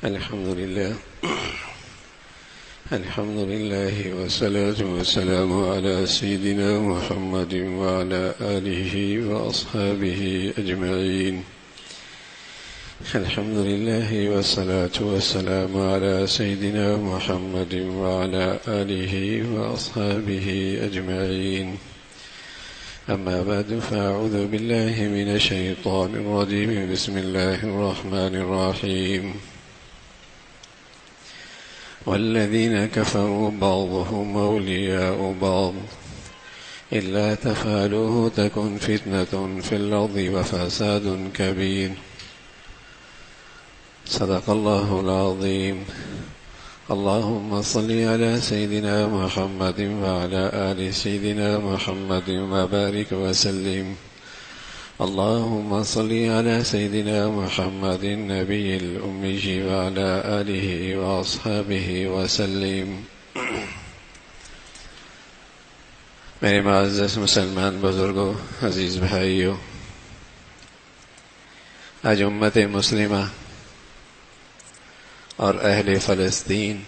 الحمد لله والصلاة والسلام على سيدنا محمد وعلى آله وأصحابه أجمعين. الحمد لله والصلاة والسلام على سيدنا محمد وعلى آله وأصحابه أجمعين. أما بعد فأعوذ بالله من الشيطان الرجيم. بسم الله الرحمن الرحيم. والذين كفروا بعضهم أولياء بعض إلا تفعلوه تكن فتنة في الأرض وفساد كبير. صدق الله العظيم. اللهم صل على سيدنا محمد وعلى آل سيدنا محمد وبارك وسلم. اللهم صل على سيدنا محمد النبي الأمي وعلى آله وأصحابه وسلم. میرے معزز مسلمان بزرگوں، عزیز بھائیوں، آج امت مسلمہ اور اہل فلسطین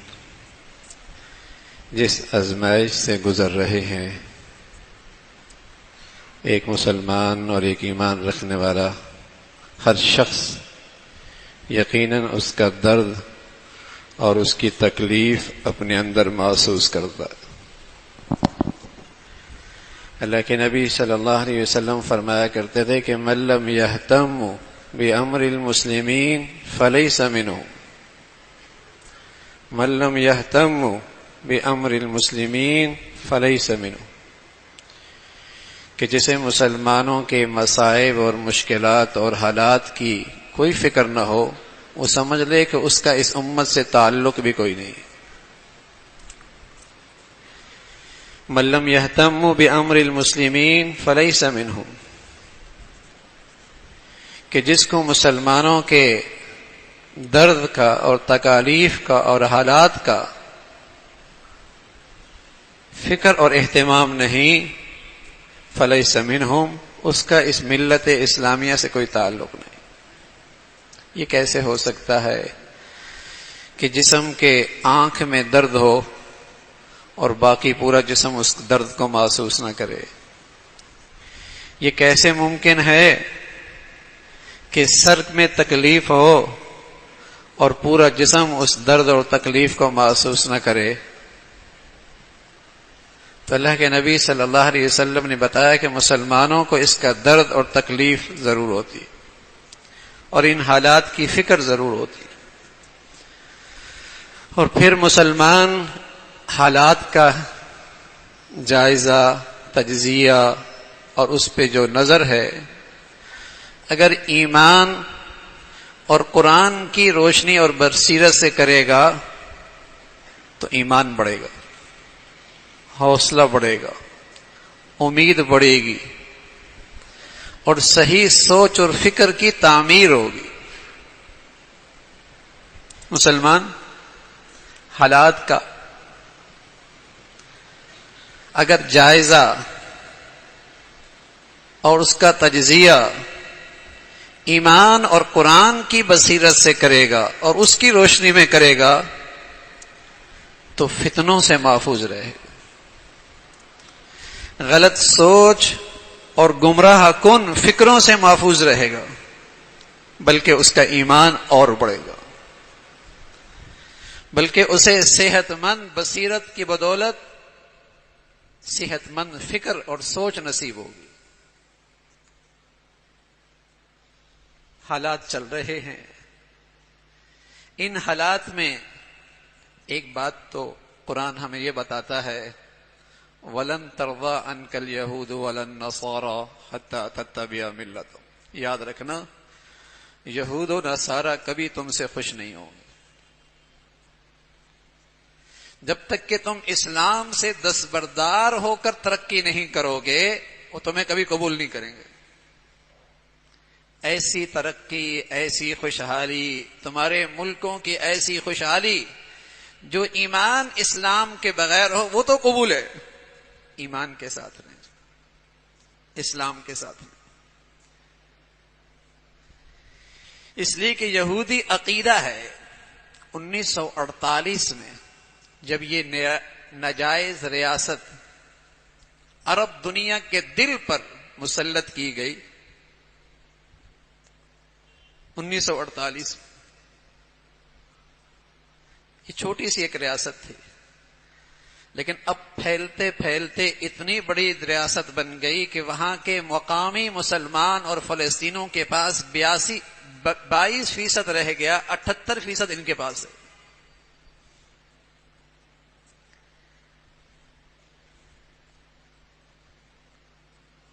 جس آزمائش سے گزر رہے ہیں، ایک مسلمان اور ایک ایمان رکھنے والا ہر شخص یقیناً اس کا درد اور اس کی تکلیف اپنے اندر محسوس کرتا ہے۔ اللہ کے نبی صلی اللہ علیہ وسلم فرمایا کرتے تھے کہ من لم یہتم بامر المسلمین فلیس منہم، من لم یہتم بامر المسلمین فلیس منہم، کہ جسے مسلمانوں کے مصائب اور مشکلات اور حالات کی کوئی فکر نہ ہو، وہ سمجھ لے کہ اس کا اس امت سے تعلق بھی کوئی نہیں۔ من لم یہتم بامر المسلمین فلیس منہم، کہ جس کو مسلمانوں کے درد کا اور تکالیف کا اور حالات کا فکر اور اہتمام نہیں، فلیس منہم، اس کا اس ملت اسلامیہ سے کوئی تعلق نہیں۔ یہ کیسے ہو سکتا ہے کہ جسم کے آنکھ میں درد ہو اور باقی پورا جسم اس درد کو محسوس نہ کرے؟ یہ کیسے ممکن ہے کہ سر میں تکلیف ہو اور پورا جسم اس درد اور تکلیف کو محسوس نہ کرے؟ تو اللہ کے نبی صلی اللہ علیہ وسلم نے بتایا کہ مسلمانوں کو اس کا درد اور تکلیف ضرور ہوتی اور ان حالات کی فکر ضرور ہوتی، اور پھر مسلمان حالات کا جائزہ، تجزیہ اور اس پہ جو نظر ہے، اگر ایمان اور قرآن کی روشنی اور بصیرت سے کرے گا تو ایمان بڑھے گا، حوصلہ بڑھے گا، امید بڑھے گی، اور صحیح سوچ اور فکر کی تعمیر ہوگی۔ مسلمان حالات کا اگر جائزہ اور اس کا تجزیہ ایمان اور قرآن کی بصیرت سے کرے گا اور اس کی روشنی میں کرے گا تو فتنوں سے محفوظ رہے گا، غلط سوچ اور گمراہ کن فکروں سے محفوظ رہے گا، بلکہ اس کا ایمان اور بڑھے گا، بلکہ اسے صحت مند بصیرت کی بدولت صحت مند فکر اور سوچ نصیب ہوگی۔ حالات چل رہے ہیں، ان حالات میں ایک بات تو قرآن ہمیں یہ بتاتا ہے، وَلَن تَرْضَىٰ عَنْكَ الْيَهُودُ وَلَا النَّصَارَىٰ حَتَّىٰ تَتَّبِعَ مِلَّتَهُمْ۔ یاد رکھنا، یہود و نصارہ کبھی تم سے خوش نہیں ہوں گے جب تک کہ تم اسلام سے دستبردار ہو کر ترقی نہیں کرو گے، وہ تمہیں کبھی قبول نہیں کریں گے۔ ایسی ترقی، ایسی خوشحالی، تمہارے ملکوں کی ایسی خوشحالی جو ایمان اسلام کے بغیر ہو، وہ تو قبول ہے، ایمان کے ساتھ نہیں، اسلام کے ساتھ نہیں۔ اس لیے کہ یہودی عقیدہ ہے 1948 میں جب یہ ناجائز ریاست عرب دنیا کے دل پر مسلط کی گئی، 1948 یہ چھوٹی سی ایک ریاست تھی، لیکن اب پھیلتے پھیلتے اتنی بڑی ریاست بن گئی کہ وہاں کے مقامی مسلمان اور فلسطینیوں کے پاس 22% رہ گیا، 78% ان کے پاس ہے۔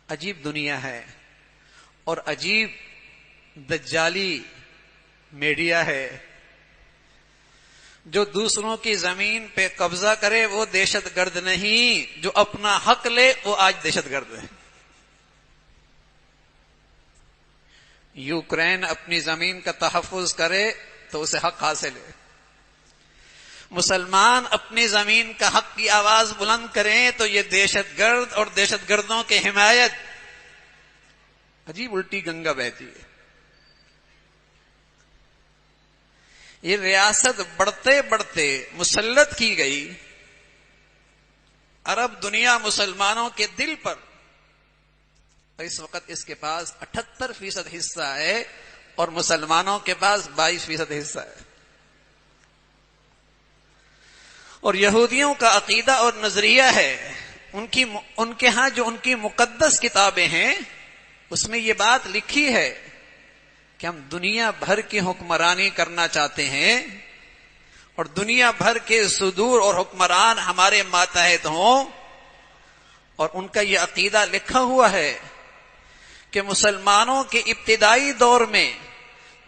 عجیب دنیا ہے اور عجیب دجالی میڈیا ہے، جو دوسروں کی زمین پہ قبضہ کرے وہ دہشت گرد نہیں، جو اپنا حق لے وہ آج دہشت گرد ہے۔ یوکرین اپنی زمین کا تحفظ کرے تو اسے حق حاصل ہے، مسلمان اپنی زمین کا حق کی آواز بلند کریں تو یہ دہشت گرد اور دہشت گردوں کی حمایت۔ عجیب الٹی گنگا بہتی ہے۔ یہ ریاست بڑھتے بڑھتے مسلط کی گئی عرب دنیا مسلمانوں کے دل پر، اور اس وقت اس کے پاس 78% حصہ ہے اور مسلمانوں کے پاس 22% حصہ ہے۔ اور یہودیوں کا عقیدہ اور نظریہ ہے، ان کے ہاں جو ان کی مقدس کتابیں ہیں اس میں یہ بات لکھی ہے کہ ہم دنیا بھر کی حکمرانی کرنا چاہتے ہیں اور دنیا بھر کے صدور اور حکمران ہمارے ماتحت ہوں، اور ان کا یہ عقیدہ لکھا ہوا ہے کہ مسلمانوں کے ابتدائی دور میں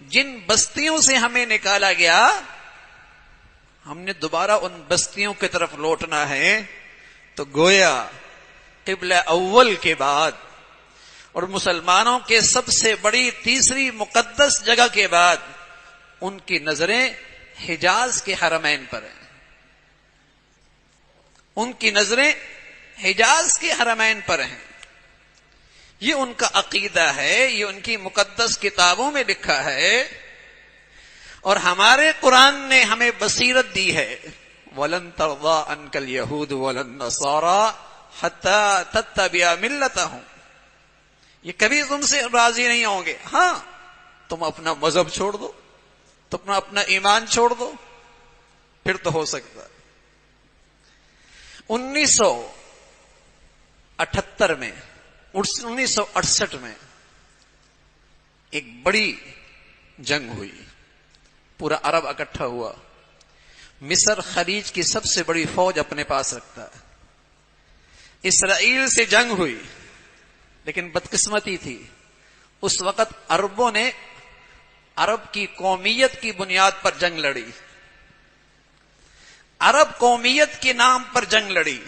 جن بستیوں سے ہمیں نکالا گیا ہم نے دوبارہ ان بستیوں کی طرف لوٹنا ہے۔ تو گویا قبلہ اول کے بعد اور مسلمانوں کے سب سے بڑی تیسری مقدس جگہ کے بعد ان کی نظریں حجاز کے حرمین پر ہیں، ان کی نظریں حجاز کے حرمین پر ہیں۔ یہ ان کا عقیدہ ہے، یہ ان کی مقدس کتابوں میں لکھا ہے، اور ہمارے قرآن نے ہمیں بصیرت دی ہے۔ وَلَن تَرْضَىٰ عَنْكَ الْيَهُودُ وَلَا النَّصَارَىٰ حَتَّىٰ تَتَّبِعَ مِلَّتَهُمْ، یہ کبھی تم سے راضی نہیں ہوں گے، ہاں تم اپنا مذہب چھوڑ دو، تم اپنا ایمان چھوڑ دو، پھر تو ہو سکتا ہے۔ 1968 میں 1968 میں ایک بڑی جنگ ہوئی، پورا عرب اکٹھا ہوا، مصر خلیج کی سب سے بڑی فوج اپنے پاس رکھتا ہے، اسرائیل سے جنگ ہوئی، لیکن بدقسمتی تھی اس وقت عربوں نے عرب کی قومیت کی بنیاد پر جنگ لڑی، عرب قومیت کے نام پر جنگ لڑی،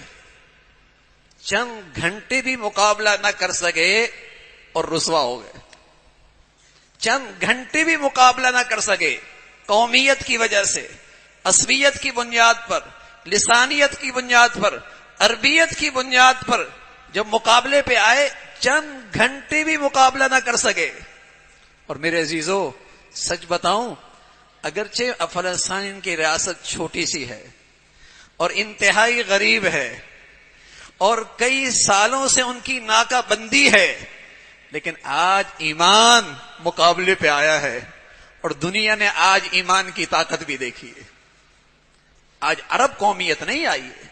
چند گھنٹے بھی مقابلہ نہ کر سکے اور رسوا ہو گئے، چند گھنٹے بھی مقابلہ نہ کر سکے قومیت کی وجہ سے، عصبیت کی بنیاد پر، لسانیت کی بنیاد پر، عربیت کی بنیاد پر جب مقابلے پہ آئے چند گھنٹے بھی مقابلہ نہ کر سکے۔ اور میرے عزیزو سچ بتاؤں، اگرچہ فلسطین کی ریاست چھوٹی سی ہے اور انتہائی غریب ہے اور کئی سالوں سے ان کی ناکہ بندی ہے، لیکن آج ایمان مقابلے پہ آیا ہے اور دنیا نے آج ایمان کی طاقت بھی دیکھی ہے۔ آج عرب قومیت نہیں آئی ہے،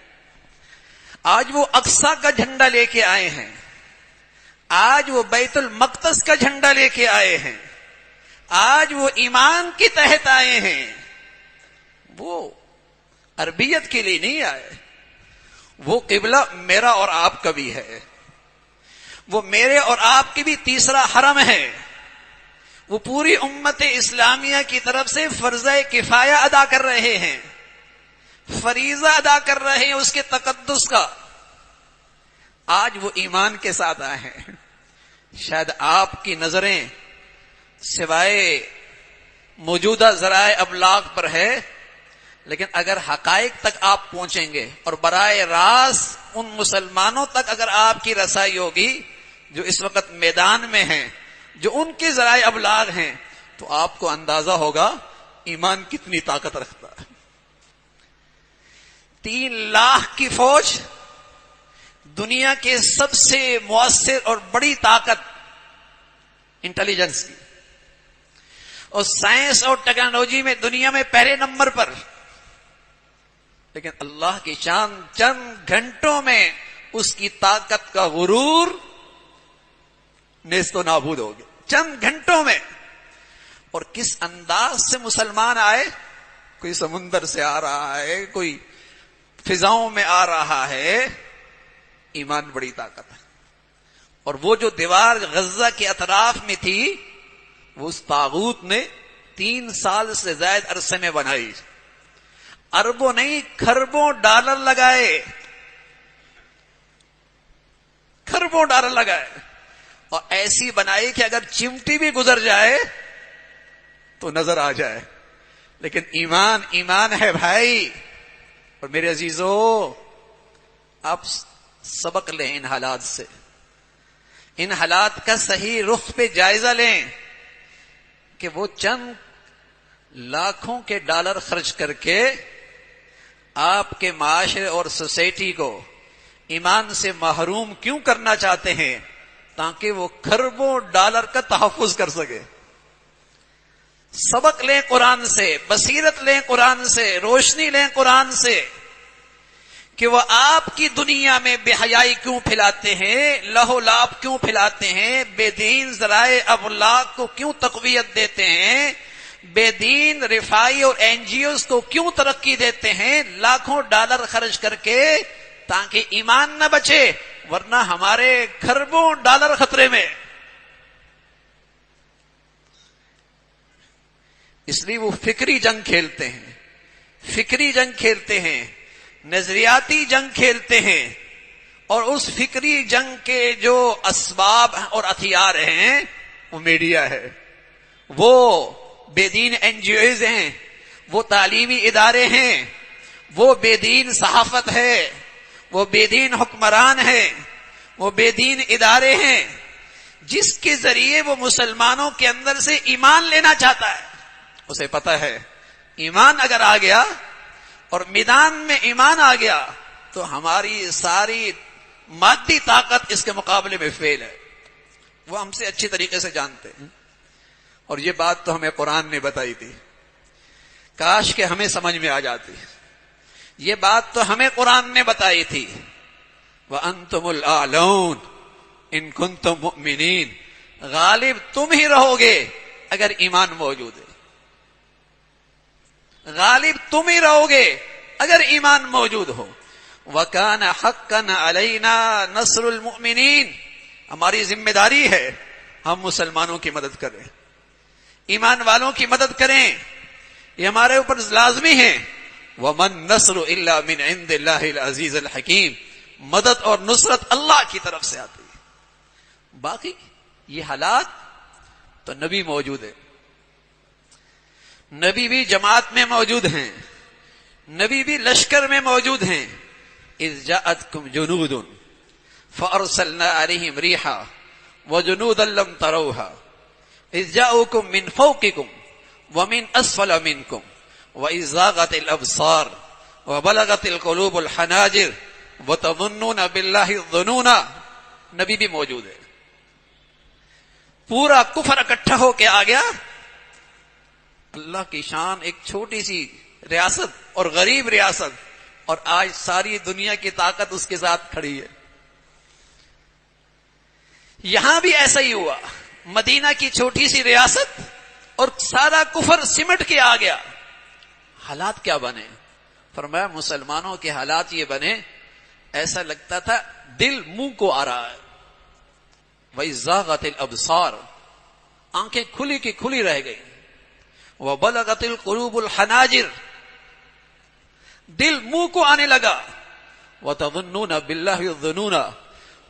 آج وہ اقصی کا جھنڈا لے کے آئے ہیں، آج وہ بیت المقدس کا جھنڈا لے کے آئے ہیں، آج وہ ایمان کے تحت آئے ہیں، وہ عربیت کے لیے نہیں آئے۔ وہ قبلہ میرا اور آپ کا بھی ہے، وہ میرے اور آپ کی بھی تیسرا حرم ہے، وہ پوری امت اسلامیہ کی طرف سے فرض کفایہ ادا کر رہے ہیں، فریضہ ادا کر رہے ہیں اس کے تقدس کا۔ آج وہ ایمان کے ساتھ آئے ہیں۔ شاید آپ کی نظریں سوائے موجودہ ذرائع ابلاغ پر ہے، لیکن اگر حقائق تک آپ پہنچیں گے اور براہ راست ان مسلمانوں تک اگر آپ کی رسائی ہوگی جو اس وقت میدان میں ہیں، جو ان کے ذرائع ابلاغ ہیں، تو آپ کو اندازہ ہوگا ایمان کتنی طاقت رکھتا ہے. 3 لاکھ کی فوج، دنیا کے سب سے مؤثر اور بڑی طاقت انٹیلیجنس کی، اور سائنس اور ٹیکنالوجی میں دنیا میں پہلے نمبر پر. لیکن اللہ کی شان، چند گھنٹوں میں اس کی طاقت کا غرور نیست و نابود ہو گیا، چند گھنٹوں میں. اور کس انداز سے مسلمان آئے، کوئی سمندر سے آ رہا ہے، کوئی فضاؤں میں آ رہا ہے. ایمان بڑی طاقت ہے. اور وہ جو دیوار غزہ کے اطراف میں تھی، وہ اس طاغوت نے 3 سال سے زائد عرصے میں بنائی. اربوں نہیں، کھربوں ڈالر لگائے، کھربوں ڈالر لگائے، اور ایسی بنائی کہ اگر چمٹی بھی گزر جائے تو نظر آ جائے. لیکن ایمان ایمان ہے بھائی. اور میرے عزیزو، آپ سبق لیں ان حالات سے، ان حالات کا صحیح رخ پہ جائزہ لیں کہ وہ چند لاکھوں کے ڈالر خرچ کر کے آپ کے معاشرے اور سوسائٹی کو ایمان سے محروم کیوں کرنا چاہتے ہیں، تاکہ وہ کھربوں ڈالر کا تحفظ کر سکے. سبق لیں قرآن سے، بصیرت لیں قرآن سے، روشنی لیں قرآن سے، کہ وہ آپ کی دنیا میں بے حیائی کیوں پھیلاتے ہیں، لہو لعب کیوں پھیلاتے ہیں، بے دین ذرائع ابلاغ کو کیوں تقویت دیتے ہیں، بے دین رفائی اور NGOs کو کیوں ترقی دیتے ہیں، لاکھوں ڈالر خرچ کر کے، تاکہ ایمان نہ بچے، ورنہ ہمارے کھربوں ڈالر خطرے میں. اس لیے وہ فکری جنگ کھیلتے ہیں، فکری جنگ کھیلتے ہیں، نظریاتی جنگ کھیلتے ہیں. اور اس فکری جنگ کے جو اسباب اور ہتھیار ہیں وہ میڈیا ہے، وہ بے دین NGOs ہیں، وہ تعلیمی ادارے ہیں، وہ بے دین صحافت ہے، وہ بے دین حکمران ہیں، وہ بے دین ادارے ہیں، جس کے ذریعے وہ مسلمانوں کے اندر سے ایمان لینا چاہتا ہے. اسے پتا ہے ایمان اگر آ گیا اور میدان میں ایمان آ گیا تو ہماری ساری مادی طاقت اس کے مقابلے میں فیل ہے. وہ ہم سے اچھی طریقے سے جانتے ہیں. اور یہ بات تو ہمیں قرآن نے بتائی تھی، کاش کہ ہمیں سمجھ میں آ جاتی. یہ بات تو ہمیں قرآن نے بتائی تھی، وَأَنْتُمُ الْأَعْلَوْنَ إِن كُنتُم مُؤْمِنِينَ. غالب تم ہی رہو گے اگر ایمان موجود ہے، غالب تم ہی رہو گے اگر ایمان موجود ہو. وَكَانَ حَقًّا عَلَيْنَا نَصْرُ الْمُؤْمِنِينَ. ہماری ذمہ داری ہے ہم مسلمانوں کی مدد کریں، ایمان والوں کی مدد کریں، یہ ہمارے اوپر لازمی ہے. وَمَن نَصْرُ إِلَّا مِنْ عِنْدِ اللَّهِ الْعَزِيزِ الْحَكِيمِ. مدد اور نصرت اللہ کی طرف سے آتی ہے. باقی یہ حالات تو نبی موجود ہے، نبی بھی جماعت میں موجود ہیں، نبی بھی لشکر میں موجود ہیں. اذ جاءتکم جنود فارسلنا علیہم ریحا وجنودا لم تروها اذ جاءوکم من فوقکم ومن اسفل منکم واذ زاغت الابصار وبلغت القلوب الحناجر وتظنون باللہ الظنونا. نبی بھی موجود ہے. پورا کفر اکٹھا ہو کے آ گیا. اللہ کی شان، ایک چھوٹی سی ریاست اور غریب ریاست، اور آج ساری دنیا کی طاقت اس کے ساتھ کھڑی ہے. یہاں بھی ایسا ہی ہوا، مدینہ کی چھوٹی سی ریاست اور سارا کفر سمٹ کے آ گیا. حالات کیا بنے؟ فرمایا مسلمانوں کے حالات یہ بنے، ایسا لگتا تھا دل منہ کو آ رہا ہے. وَإِذْ زَاغَتِ الْأَبْصَارُ. آنکھیں کھلی کی کھلی رہ گئی. وَبَلَغَتِ الْقُلُوبُ الْحَنَاجِرَ. دل منہ کو آنے لگا. وَتَظُنُّونَ بِاللَّهِ الظُّنُونَ.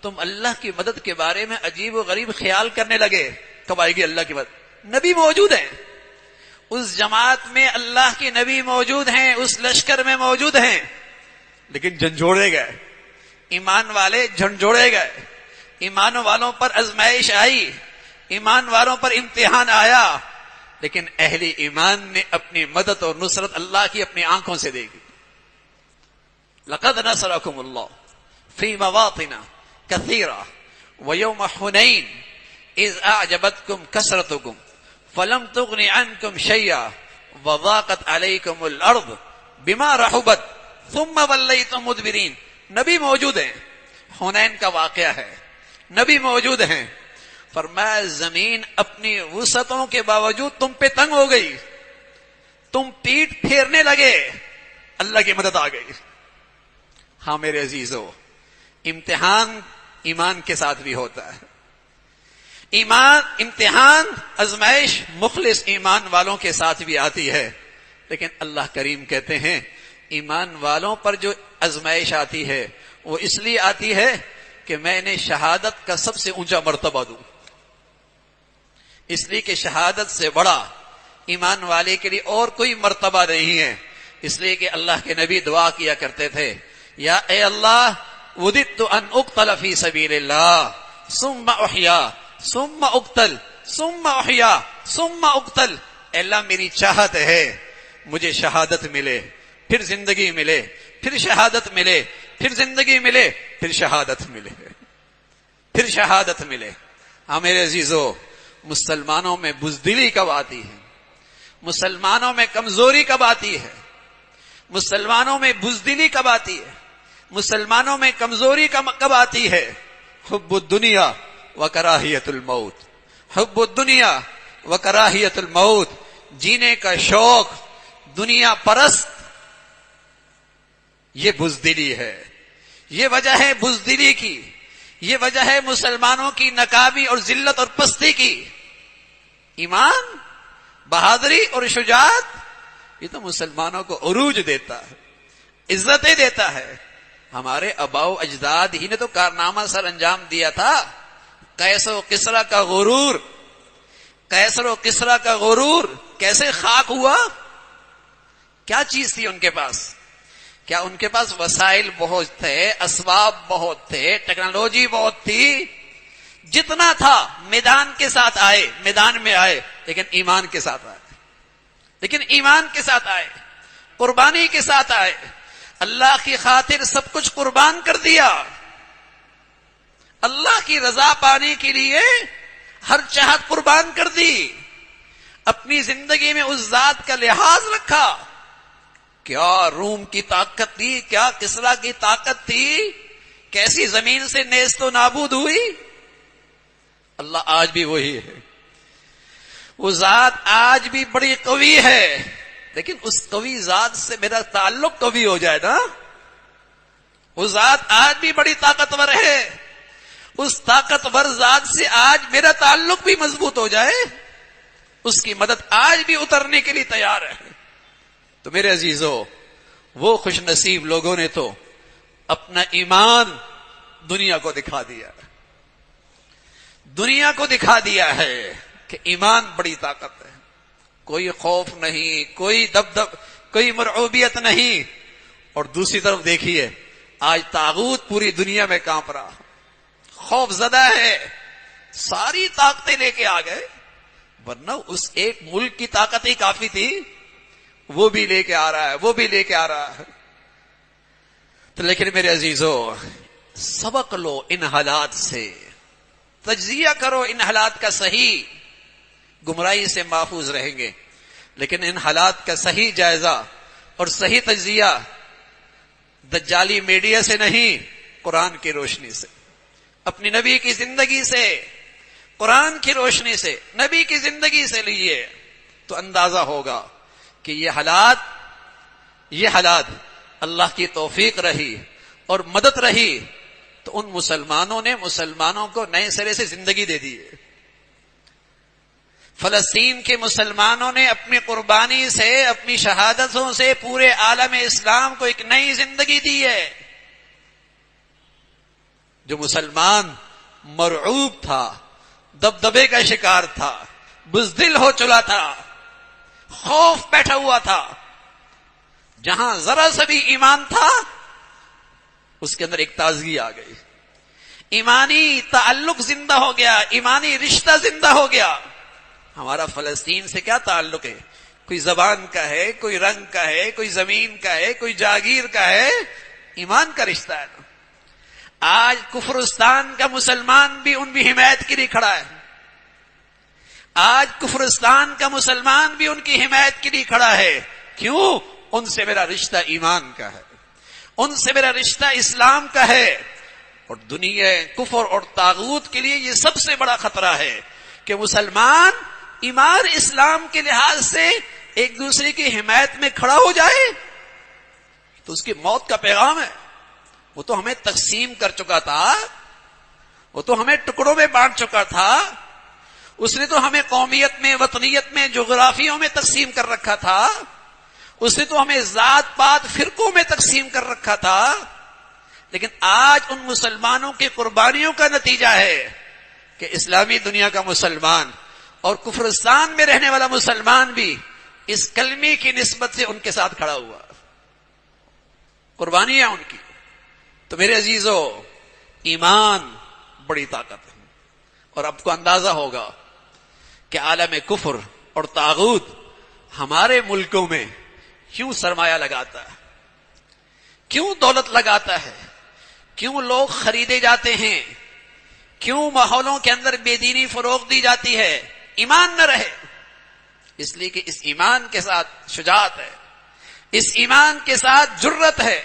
تم اللہ کی مدد کے بارے میں عجیب و غریب خیال کرنے لگے. کب آئے گی اللہ کی مدد؟ نبی موجود ہیں اس جماعت میں، اللہ کے نبی موجود ہیں اس لشکر میں موجود ہیں، لیکن جھنجھوڑے گئے. ایمان والے جھنجھوڑے گئے. ایمان والوں پر آزمائش آئی، ایمان والوں پر امتحان آیا. لیکن اہل ایمان نے اپنی مدد اور نصرت اللہ کی اپنی آنکھوں سے دیکھی. لقد نصرکم اللہ فی مواطن کثیرہ ویوم حنین اذ اعجبتکم کثرتکم فلم تغن عنکم شیئا وضاقت علیکم الارض بما رحبت ثم ولیتم مدبرین. نبی موجود ہیں، حنین کا واقعہ ہے، نبی موجود ہیں. فرمایا زمین اپنی وسعتوں کے باوجود تم پہ تنگ ہو گئی، تم پیٹ پھیرنے لگے، اللہ کی مدد آ گئی. ہاں میرے عزیزو، امتحان ایمان کے ساتھ بھی ہوتا ہے. امتحان آزمائش مخلص ایمان والوں کے ساتھ بھی آتی ہے. لیکن اللہ کریم کہتے ہیں ایمان والوں پر جو آزمائش آتی ہے وہ اس لیے آتی ہے کہ میں نے شہادت کا سب سے اونچا مرتبہ دوں. اس لیے کہ شہادت سے بڑا ایمان والے کے لیے اور کوئی مرتبہ نہیں ہے. اس لیے کہ اللہ کے نبی دعا کیا کرتے تھے، یا اے اللہ وددت ان اقتل فی سبیل اللہ ثم احیا ثم اقتل ثم احیا ثم اقتل. اے اللہ میری چاہت ہے مجھے شہادت ملے، پھر زندگی ملے، پھر شہادت ملے، پھر زندگی ملے، پھر شہادت ملے، پھر شہادت ملے. ہاں میرے عزیزو، مسلمانوں میں بزدلی کب آتی ہے، مسلمانوں میں کمزوری کب آتی ہے، مسلمانوں میں بزدلی کب آتی ہے، مسلمانوں میں کمزوری کب آتی ہے؟ حب الدنیا وکراہیت الموت. حب الدنیا وکراہیت الموت، جینے کا شوق، دنیا پرست، یہ بزدلی ہے. یہ وجہ ہے بزدلی کی، یہ وجہ ہے مسلمانوں کی ناکامی اور ذلت اور پستی کی. ایمان، بہادری اور شجاعت یہ تو مسلمانوں کو عروج دیتا ہے، عزتیں دیتا ہے. ہمارے آباء و اجداد ہی نے تو کارنامہ سر انجام دیا تھا. قیصر و کسریٰ کا غرور، قیصر و کسریٰ کا غرور کیسے خاک ہوا؟ کیا چیز تھی ان کے پاس؟ کیا ان کے پاس وسائل بہت تھے، اسباب بہت تھے، ٹیکنالوجی بہت تھی؟ جتنا تھا میدان کے ساتھ آئے، میدان میں آئے، لیکن ایمان کے ساتھ آئے، لیکن ایمان کے ساتھ آئے، قربانی کے ساتھ آئے. اللہ کی خاطر سب کچھ قربان کر دیا. اللہ کی رضا پانے کے لیے ہر چاہت قربان کر دی. اپنی زندگی میں اس ذات کا لحاظ رکھا. کیا روم کی طاقت تھی، کیا کسریٰ کی طاقت تھی، کیسی زمین سے نیست و نابود ہوئی. اللہ آج بھی وہی ہے، وہ ذات آج بھی بڑی قوی ہے. لیکن اس قوی ذات سے میرا تعلق قوی ہو جائے نا. وہ ذات آج بھی بڑی طاقتور ہے، اس طاقتور ذات سے آج میرا تعلق بھی مضبوط ہو جائے، اس کی مدد آج بھی اترنے کے لیے تیار ہے. تو میرے عزیزو، وہ خوش نصیب لوگوں نے تو اپنا ایمان دنیا کو دکھا دیا، دنیا کو دکھا دیا ہے کہ ایمان بڑی طاقت ہے. کوئی خوف نہیں، کوئی دبدب، کوئی مرعوبیت نہیں. اور دوسری طرف دیکھیے، آج طاغوت پوری دنیا میں کانپ رہا، خوف زدہ ہے، ساری طاقتیں لے کے آ گئے. ورنہ اس ایک ملک کی طاقت ہی کافی تھی، وہ بھی لے کے آ رہا ہے، وہ بھی لے کے آ رہا ہے. تو لیکن میرے عزیزو، سبق لو ان حالات سے، تجزیہ کرو ان حالات کا صحیح. گمراہی سے محفوظ رہیں گے، لیکن ان حالات کا صحیح جائزہ اور صحیح تجزیہ دجالی میڈیا سے نہیں، قرآن کی روشنی سے، اپنی نبی کی زندگی سے، قرآن کی روشنی سے، نبی کی زندگی سے لیے تو اندازہ ہوگا کہ یہ حالات اللہ کی توفیق رہی اور مدد رہی تو ان مسلمانوں نے مسلمانوں کو نئے سرے سے زندگی دے دی ہے. فلسطین کے مسلمانوں نے اپنی قربانی سے، اپنی شہادتوں سے پورے عالم اسلام کو ایک نئی زندگی دی ہے. جو مسلمان مرعوب تھا، دبدبے کا شکار تھا، بزدل ہو چلا تھا، خوف بیٹھا ہوا تھا، جہاں ذرا سا بھی ایمان تھا اس کے اندر ایک تازگی آ گئی، ایمانی تعلق زندہ ہو گیا، ایمانی رشتہ زندہ ہو گیا. ہمارا فلسطین سے کیا تعلق ہے؟ کوئی زبان کا ہے، کوئی رنگ کا ہے، کوئی زمین کا ہے، کوئی جاگیر کا ہے، ایمان کا رشتہ ہے. آج کفرستان کا مسلمان بھی ان کی حمایت کے لیے کھڑا ہے. آج کفرستان کا مسلمان بھی ان کی حمایت کے لیے کھڑا ہے. کیوں؟ ان سے میرا رشتہ ایمان کا ہے، ان سے میرا رشتہ اسلام کا ہے. اور دنیا کفر اور طاغوت کے لیے یہ سب سے بڑا خطرہ ہے کہ مسلمان ایمان اسلام کے لحاظ سے ایک دوسرے کی حمایت میں کھڑا ہو جائے تو اس کی موت کا پیغام ہے. وہ تو ہمیں تقسیم کر چکا تھا، وہ تو ہمیں ٹکڑوں میں بانٹ چکا تھا، اس نے تو ہمیں قومیت میں، وطنیت میں، جغرافیوں میں تقسیم کر رکھا تھا، اس نے تو ہمیں ذات پات فرقوں میں تقسیم کر رکھا تھا. لیکن آج ان مسلمانوں کی قربانیوں کا نتیجہ ہے کہ اسلامی دنیا کا مسلمان اور کفرستان میں رہنے والا مسلمان بھی اس کلمے کی نسبت سے ان کے ساتھ کھڑا ہوا. قربانیاں ان کی. تو میرے عزیزو، ایمان بڑی طاقت ہے. اور اب کو اندازہ ہوگا کہ عالم کفر اور طاغوت ہمارے ملکوں میں کیوں سرمایہ لگاتا ہے، کیوں دولت لگاتا ہے، کیوں لوگ خریدے جاتے ہیں، کیوں ماحولوں کے اندر بے دینی فروغ دی جاتی ہے. ایمان نہ رہے. اس لیے کہ اس ایمان کے ساتھ شجاعت ہے، اس ایمان کے ساتھ جرت ہے،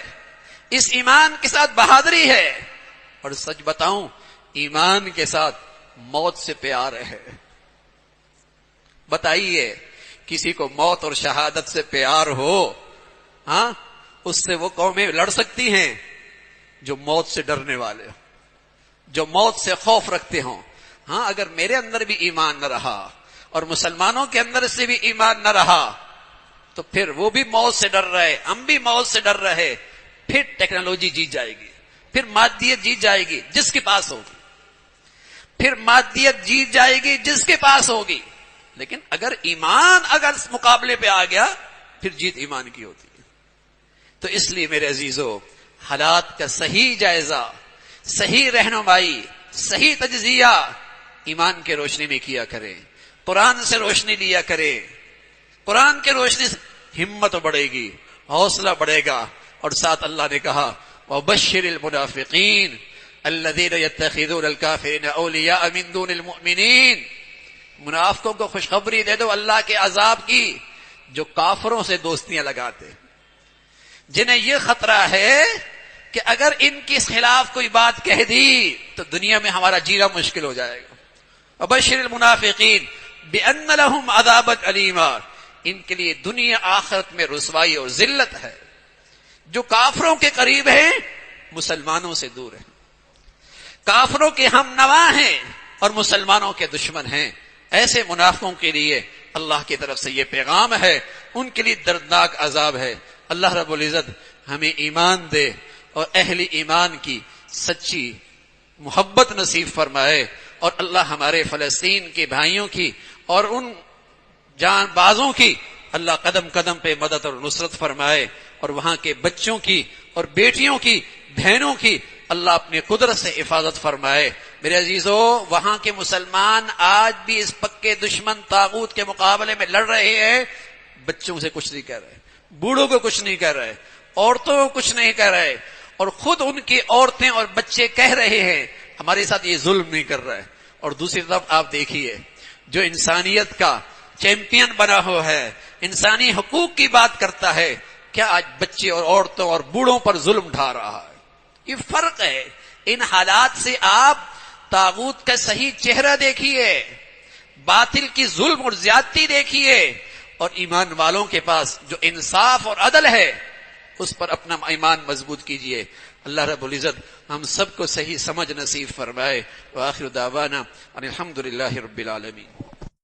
اس ایمان کے ساتھ بہادری ہے. اور سچ بتاؤں، ایمان کے ساتھ موت سے پیار ہے. بتائیے کسی کو موت اور شہادت سے پیار ہو، ہاں، اس سے وہ قومیں لڑ سکتی ہیں جو موت سے ڈرنے والے ہوں، جو موت سے خوف رکھتے ہوں. ہاں، اگر میرے اندر بھی ایمان نہ رہا اور مسلمانوں کے اندر سے بھی ایمان نہ رہا تو پھر وہ بھی موت سے ڈر رہے، ہم بھی موت سے ڈر رہے. پھر ٹیکنالوجی جیت جائے گی، پھر مادیت جیت جائے گی جس کے پاس ہوگی، پھر مادیت جیت جائے گی جس کے پاس ہوگی. لیکن اگر ایمان اگر مقابلے پہ آ گیا پھر جیت ایمان کی ہوتی ہے. تو اس لیے میرے عزیزو، حالات کا صحیح جائزہ، صحیح رہنمائی، صحیح تجزیہ ایمان کے روشنی میں کیا کریں. قرآن سے روشنی لیا کریں. قرآن کے روشنی سے ہمت بڑھے گی، حوصلہ بڑھے گا. اور ساتھ اللہ نے کہا وَبَشِّرِ الْمُنَافِقِينَ الَّذِينَ يَتَّخِذُونَ الْكَافِرِينَ أَوْلِيَاءَ مِن دُونِ الْمُؤْمِنِينَ. منافقوں کو خوشخبری دے دو اللہ کے عذاب کی، جو کافروں سے دوستیاں لگاتے، جنہیں یہ خطرہ ہے کہ اگر ان کے خلاف کوئی بات کہہ دی تو دنیا میں ہمارا جینا مشکل ہو جائے گا. وَبَشِّرِ الْمُنَافِقِينَ بِأَنَّ لَهُمْ عَذَابًا أَلِيمًا. ان کے لیے دنیا آخرت میں رسوائی اور ذلت ہے. جو کافروں کے قریب ہیں مسلمانوں سے دور ہیں، کافروں کے ہم نوا ہیں اور مسلمانوں کے دشمن ہیں. ایسے منافقوں کے لیے اللہ کی طرف سے یہ پیغام ہے، ان کے لیے دردناک عذاب ہے. اللہ رب العزت ہمیں ایمان دے اور اہل ایمان کی سچی محبت نصیب فرمائے. اور اللہ ہمارے فلسطین کے بھائیوں کی اور ان جان بازوں کی اللہ قدم قدم پہ مدد اور نصرت فرمائے. اور وہاں کے بچوں کی اور بیٹیوں کی، بہنوں کی اللہ اپنی قدرت سے حفاظت فرمائے. میرے عزیزو، وہاں کے مسلمان آج بھی اس پکے دشمن طاغوت کے مقابلے میں لڑ رہے ہیں. بچوں سے کچھ نہیں کہہ رہے، بوڑھوں کو کچھ نہیں کہہ رہے، عورتوں کو کچھ نہیں کہہ رہے. اور خود ان کی عورتیں اور بچے کہہ رہے ہیں ہمارے ساتھ یہ ظلم نہیں کر رہا ہے. اور دوسری طرف آپ دیکھیے، جو انسانیت کا چیمپئن بنا ہوا ہے، انسانی حقوق کی بات کرتا ہے، کیا آج بچے اور عورتوں اور بوڑھوں پر ظلم ڈھا رہا ہے. یہ فرق ہے. ان حالات سے آپ طاغوت کا صحیح چہرہ دیکھیے، باطل کی ظلم اور زیادتی دیکھیے، اور ایمان والوں کے پاس جو انصاف اور عدل ہے اس پر اپنا ایمان مضبوط کیجئے. اللہ رب العزت ہم سب کو صحیح سمجھ نصیب فرمائے. وآخر دعوانا ان الحمد للہ رب العالمین.